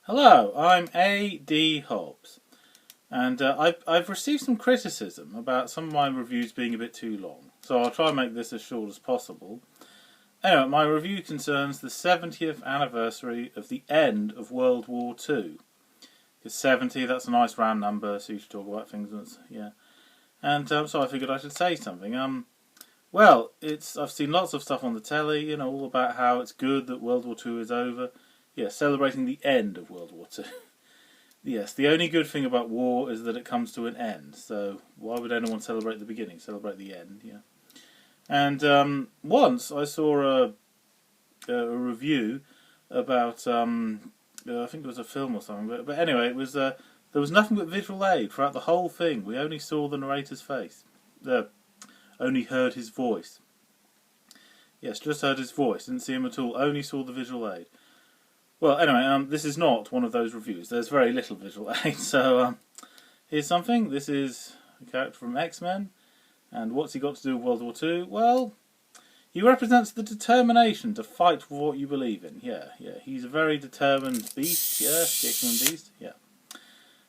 Hello, I'm A.D. Hobbs, and I've received some criticism about some of my reviews being a bit too long, so I'll try and make this as short as possible. Anyway, my review concerns the 70th anniversary of the end of World War Two. Because 70, that's a nice round number, so you should talk about things that's, yeah. And so I figured I should say something. I've seen lots of stuff on the telly, all about how it's good that World War Two is over. Yeah, celebrating the end of World War Two. Yes, the only good thing about war is that it comes to an end. So why would anyone celebrate the beginning? Celebrate the end, yeah. And once I saw a review about I think it was a film or something. But anyway, it was there was nothing but visual aid throughout the whole thing. We only saw the narrator's face. Only heard his voice. Yes, just heard his voice. Didn't see him at all. Only saw the visual aid. Well, anyway, this is not one of those reviews. There's very little visual aid. So here's something. This is a character from X-Men. And what's he got to do with World War II? Well, he represents the determination to fight for what you believe in. Yeah. He's a very determined beast. Yeah, the X-Men beast. Yeah.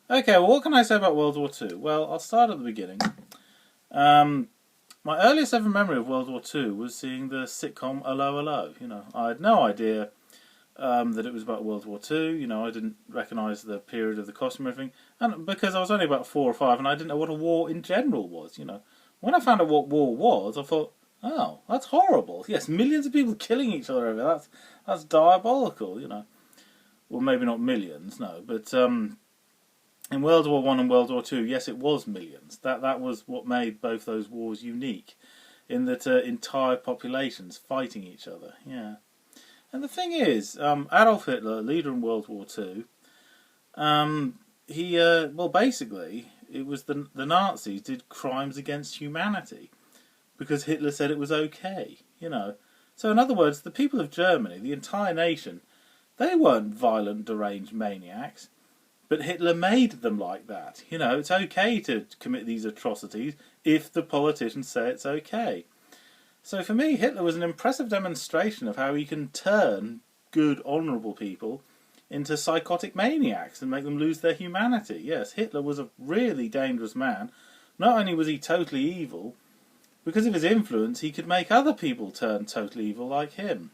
Okay, well, what can I say about World War II? Well, I'll start at the beginning. My earliest ever memory of World War II was seeing the sitcom 'Allo 'Allo. I had no idea that it was about World War II. I didn't recognise the period of the costume and everything. And because I was only about 4 or 5 and I didn't know what a war in general was, When I found out what war was, I thought, oh, that's horrible. Yes, millions of people killing each other over that's diabolical, Well, maybe not millions, no, but in World War One and World War Two, yes, it was millions. That was what made both those wars unique, in that entire populations fighting each other. Yeah, and the thing is, Adolf Hitler, leader in World War Two, basically, it was the Nazis did crimes against humanity because Hitler said it was okay. So in other words, the people of Germany, the entire nation, they weren't violent, deranged maniacs. But Hitler made them like that. It's okay to commit these atrocities if the politicians say it's okay. So for me, Hitler was an impressive demonstration of how he can turn good, honourable people into psychotic maniacs and make them lose their humanity. Yes, Hitler was a really dangerous man. Not only was he totally evil, because of his influence, he could make other people turn totally evil like him.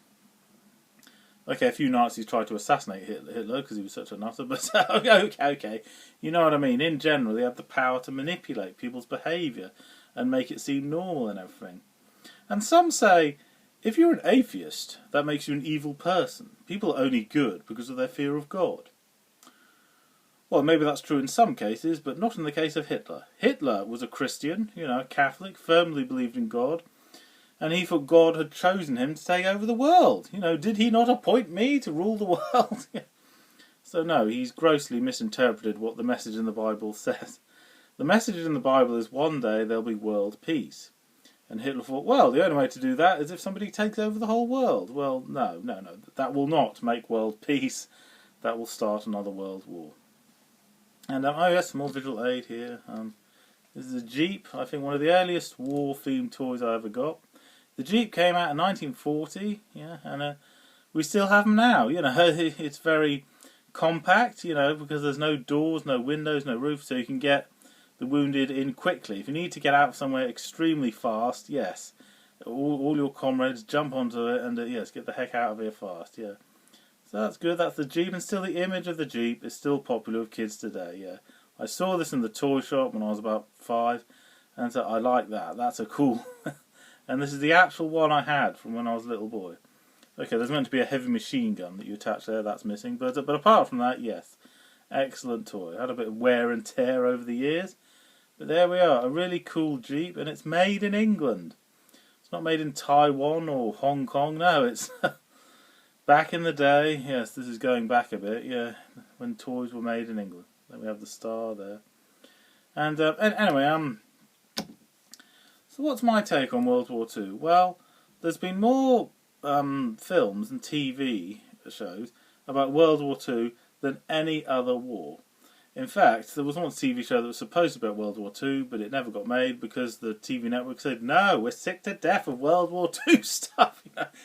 Okay, a few Nazis tried to assassinate Hitler because he was such a nutter, but okay, you know what I mean. In general, he had the power to manipulate people's behaviour and make it seem normal and everything. And some say, if you're an atheist, that makes you an evil person. People are only good because of their fear of God. Well, maybe that's true in some cases, but not in the case of Hitler. Hitler was a Christian, a Catholic, firmly believed in God. And he thought God had chosen him to take over the world. Did he not appoint me to rule the world? So no, he's grossly misinterpreted what the message in the Bible says. The message in the Bible is one day there'll be world peace. And Hitler thought, well, the only way to do that is if somebody takes over the whole world. Well, no. That will not make world peace. That will start another world war. And yes, some more visual aid here. This is a Jeep. I think one of the earliest war-themed toys I ever got. The Jeep came out in 1940, and we still have them now. It's very compact, because there's no doors, no windows, no roof, so you can get the wounded in quickly. If you need to get out somewhere extremely fast, yes, all your comrades jump onto it and yes, get the heck out of here fast. Yeah, so that's good. That's the Jeep, and still the image of the Jeep is still popular with kids today. Yeah, I saw this in the toy shop when I was about 5, and so I like that. That's a cool. And this is the actual one I had from when I was a little boy. Okay, there's meant to be a heavy machine gun that you attach there, that's missing. But apart from that, yes, excellent toy. Had a bit of wear and tear over the years. But there we are, a really cool Jeep, and it's made in England. It's not made in Taiwan or Hong Kong, no, it's back in the day. Yes, this is going back a bit, yeah, when toys were made in England. Then we have the star there. And anyway, so what's my take on World War II? Well, there's been more films and TV shows about World War II than any other war. In fact, there was one TV show that was supposed to be about World War II, but it never got made because the TV network said, no, we're sick to death of World War II stuff.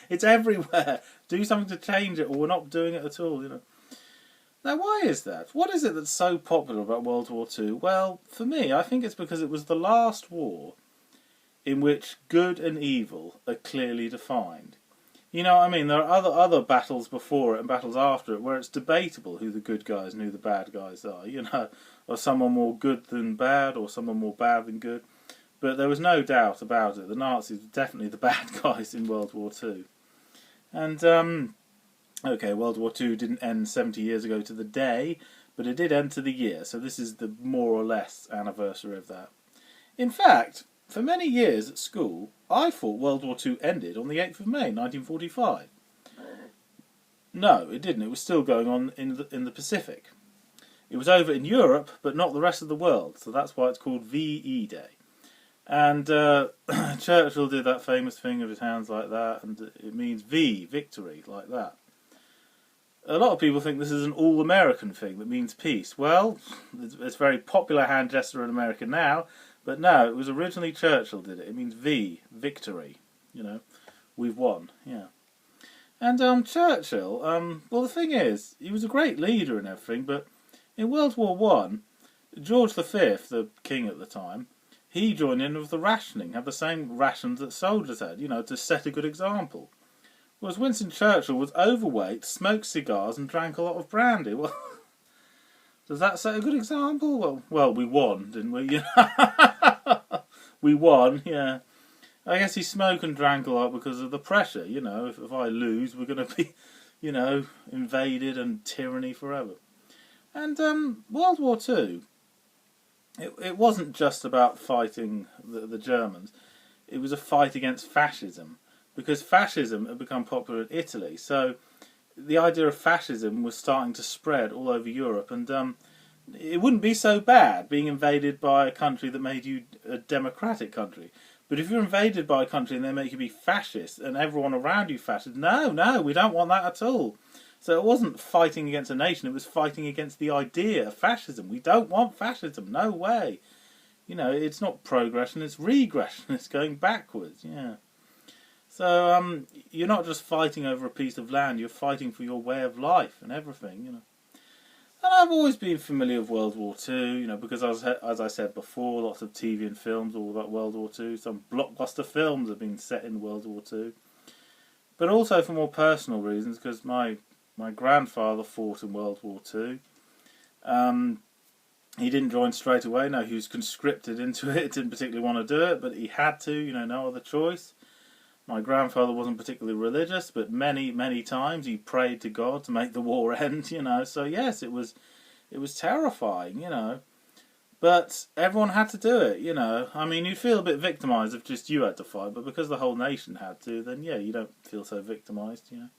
It's everywhere. Do something to change it, or we're not doing it at all. Now, why is that? What is it that's so popular about World War Two? Well, for me, I think it's because it was the last war in which good and evil are clearly defined. You know what I mean? There are other battles before it and battles after it where it's debatable who the good guys and who the bad guys are, you know, or someone more good than bad or someone more bad than good. But there was no doubt about it. The Nazis were definitely the bad guys in World War Two. And, okay, World War Two didn't end 70 years ago to the day, but it did end to the year, so this is the more or less anniversary of that. In fact, for many years at school, I thought World War Two ended on the 8th of May, 1945. No, it didn't. It was still going on in the Pacific. It was over in Europe, but not the rest of the world, so that's why it's called VE Day. And Churchill did that famous thing of his hands like that, and it means V, victory, like that. A lot of people think this is an all-American thing that means peace. Well, it's a very popular hand gesture in America now, but no, it was originally Churchill did it. It means V, victory. You know, we've won, yeah. And Churchill, well, the thing is, he was a great leader and everything, but in World War One, George V, the king at the time, he joined in with the rationing, had the same rations that soldiers had, you know, to set a good example. Whereas Winston Churchill was overweight, smoked cigars, and drank a lot of brandy. Well, does that set a good example? Well, we won, didn't we? You know? We won, yeah. I guess he smoked and drank a lot because of the pressure, you know. If I lose, we're going to be, you know, invaded and tyranny forever. And World War Two, it wasn't just about fighting the Germans. It was a fight against fascism, because fascism had become popular in Italy. So the idea of fascism was starting to spread all over Europe, and it wouldn't be so bad being invaded by a country that made you a democratic country. But if you're invaded by a country and they make you be fascist, and everyone around you fascist, no, we don't want that at all. So it wasn't fighting against a nation, it was fighting against the idea of fascism. We don't want fascism, no way. You know, it's not progression, it's regression, it's going backwards, yeah. So you're not just fighting over a piece of land, you're fighting for your way of life and everything, you know. And I've always been familiar with World War Two, you know, because as I said before, lots of TV and films all about World War Two. Some blockbuster films have been set in World War Two. But also for more personal reasons, because my grandfather fought in World War Two. He didn't join straight away, no, he was conscripted into it, didn't particularly want to do it, but he had to, you know, no other choice. My grandfather wasn't particularly religious, but many, many times he prayed to God to make the war end, you know. So yes, it was terrifying, you know. But everyone had to do it, you know. I mean, you feel a bit victimised if just you had to fight, but because the whole nation had to, then yeah, you don't feel so victimised, you know.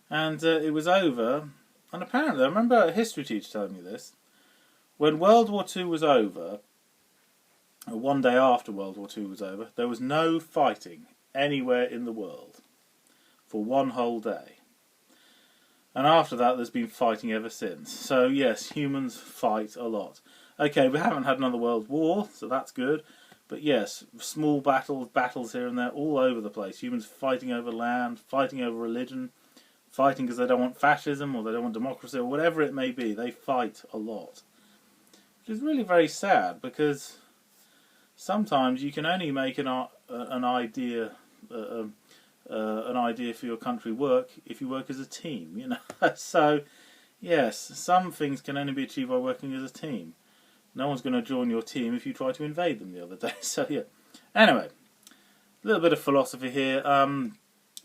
And it was over, and apparently, I remember a history teacher telling me this, when World War II was over, or one day after World War II was over, there was no fighting anywhere in the world for one whole day. And after that, there's been fighting ever since. So yes, humans fight a lot. Okay, we haven't had another world war, so that's good. But yes, small battles here and there, all over the place. Humans fighting over land, fighting over religion, fighting because they don't want fascism or they don't want democracy or whatever it may be. They fight a lot. Which is really very sad, because sometimes you can only make an idea for your country work if you work as a team, you know. So, yes, some things can only be achieved by working as a team. No one's going to join your team if you try to invade them the other day. So, yeah. Anyway, a little bit of philosophy here.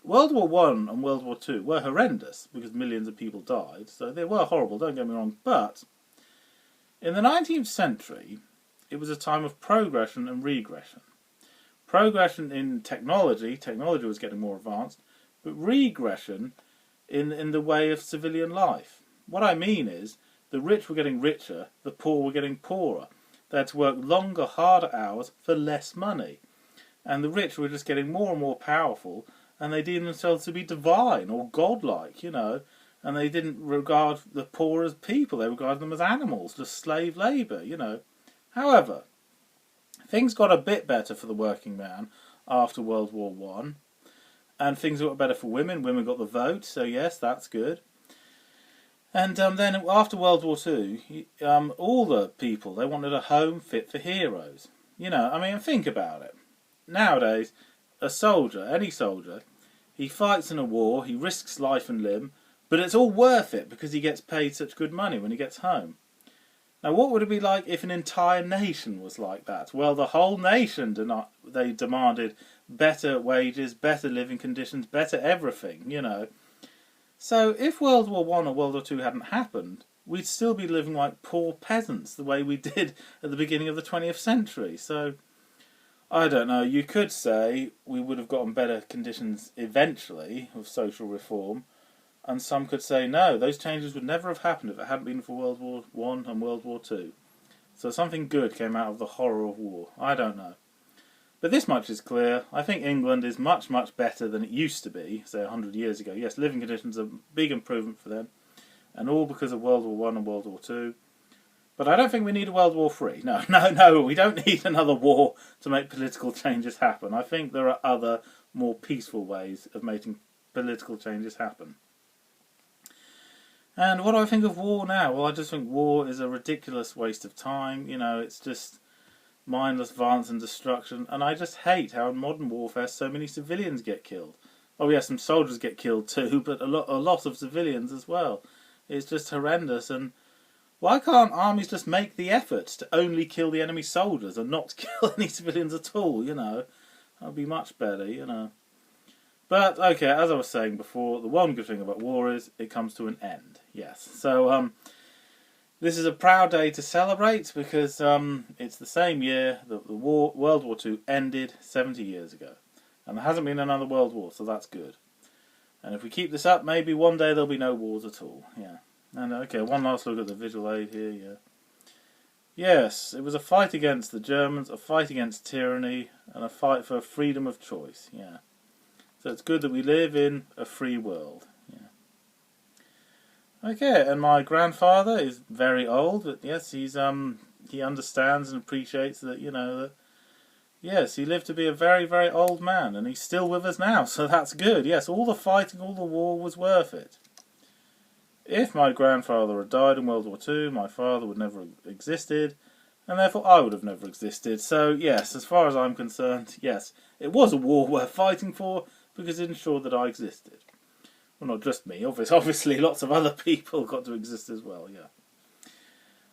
World War One and World War Two were horrendous because millions of people died. So they were horrible, don't get me wrong. But in the 19th century, it was a time of progression and regression. Progression in technology was getting more advanced, but regression in the way of civilian life. What I mean is, the rich were getting richer, the poor were getting poorer. They had to work longer, harder hours for less money. And the rich were just getting more and more powerful, and they deemed themselves to be divine or godlike, you know, and they didn't regard the poor as people, they regarded them as animals, just slave labour, you know. However, things got a bit better for the working man after World War One, and things got better for women. Women got the vote, so yes, that's good. And then after World War Two, all the people, they wanted a home fit for heroes. You know, I mean, think about it. Nowadays, a soldier, any soldier, he fights in a war, he risks life and limb, but it's all worth it because he gets paid such good money when he gets home. Now, what would it be like if an entire nation was like that? Well, the whole nation they demanded better wages, better living conditions, better everything, you know. So if World War One or World War Two hadn't happened, we'd still be living like poor peasants the way we did at the beginning of the 20th century. So, I don't know, you could say we would have gotten better conditions eventually with social reform, and some could say no, those changes would never have happened if it hadn't been for World War One and World War Two. So something good came out of the horror of war. I don't know. But this much is clear. I think England is much, much better than it used to be, say 100 years ago. Yes, living conditions are a big improvement for them, and all because of World War One and World War Two. But I don't think we need a World War Three. No, no, no, we don't need another war to make political changes happen. I think there are other, more peaceful ways of making political changes happen. And what do I think of war now? Well, I just think war is a ridiculous waste of time. You know, it's just mindless violence and destruction. And I just hate how in modern warfare so many civilians get killed. Oh yeah, some soldiers get killed too, but a lot of civilians as well. It's just horrendous. And why can't armies just make the effort to only kill the enemy soldiers and not kill any civilians at all, you know? That would be much better, you know. But, okay, as I was saying before, the one good thing about war is it comes to an end. Yes. So, this is a proud day to celebrate because it's the same year that the World War II ended 70 years ago. And there hasn't been another world war, so that's good. And if we keep this up, maybe one day there'll be no wars at all. Yeah. And, okay, one last look at the visual aid here, yeah. Yes, it was a fight against the Germans, a fight against tyranny, and a fight for freedom of choice, yeah. So it's good that we live in a free world. Yeah. Okay, and my grandfather is very old, but yes, he understands and appreciates that, you know, that yes, he lived to be a very, very old man, and he's still with us now, so that's good. Yes, all the fighting, all the war was worth it. If my grandfather had died in World War II, my father would never have existed, and therefore I would have never existed. So yes, as far as I'm concerned, yes, it was a war worth fighting for, because it ensured that I existed. Well, not just me, obviously lots of other people got to exist as well, yeah.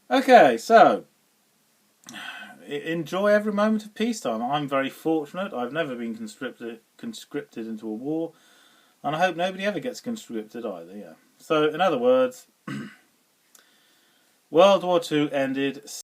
Okay, so, enjoy every moment of peacetime. I'm very fortunate. I've never been conscripted into a war, and I hope nobody ever gets conscripted either, yeah. So, in other words, World War II ended